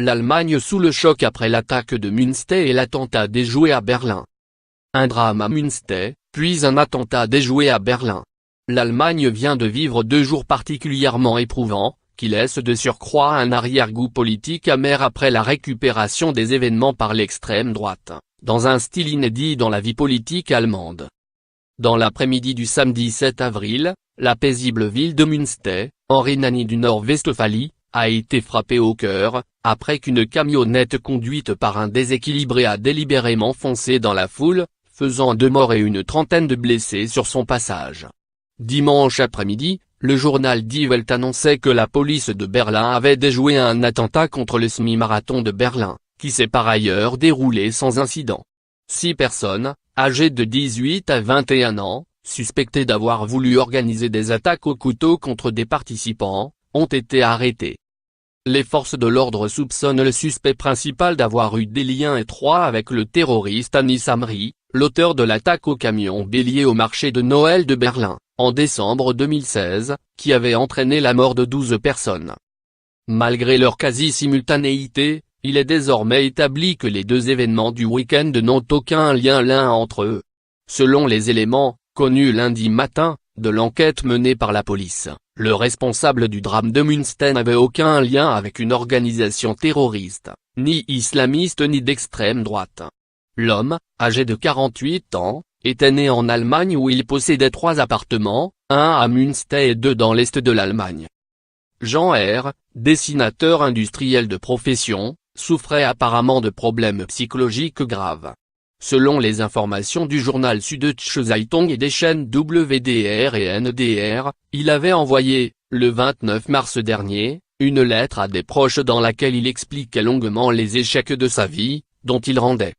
L'Allemagne sous le choc après l'attaque de Münster et l'attentat déjoué à Berlin. Un drame à Münster, puis un attentat déjoué à Berlin. L'Allemagne vient de vivre 2 jours particulièrement éprouvants, qui laissent de surcroît un arrière-goût politique amer après la récupération des événements par l'extrême droite, dans un style inédit dans la vie politique allemande. Dans l'après-midi du samedi 7 avril, la paisible ville de Münster, en Rhénanie du Nord-Westphalie, a été frappée au cœur, après qu'une camionnette conduite par un déséquilibré a délibérément foncé dans la foule, faisant 2 morts et une trentaine de blessés sur son passage. Dimanche après-midi, le journal Die Welt annonçait que la police de Berlin avait déjoué un attentat contre le semi-marathon de Berlin, qui s'est par ailleurs déroulé sans incident. 6 personnes, âgées de 18 à 21 ans, suspectées d'avoir voulu organiser des attaques au couteau contre des participants, ont été arrêtées. Les forces de l'ordre soupçonnent le suspect principal d'avoir eu des liens étroits avec le terroriste Anis Amri, l'auteur de l'attaque au camion bélier au marché de Noël de Berlin, en décembre 2016, qui avait entraîné la mort de 12 personnes. Malgré leur quasi-simultanéité, il est désormais établi que les 2 événements du week-end n'ont aucun lien l'un entre eux. Selon les éléments, connus lundi matin, de l'enquête menée par la police, le responsable du drame de Münster n'avait aucun lien avec une organisation terroriste, ni islamiste ni d'extrême droite. L'homme, âgé de 48 ans, était né en Allemagne où il possédait 3 appartements, 1 à Münster et 2 dans l'est de l'Allemagne. Jean R., dessinateur industriel de profession, souffrait apparemment de problèmes psychologiques graves. Selon les informations du journal Süddeutsche Zeitung et des chaînes WDR et NDR, il avait envoyé, le 29 mars dernier, une lettre à des proches dans laquelle il expliquait longuement les échecs de sa vie, dont il rendait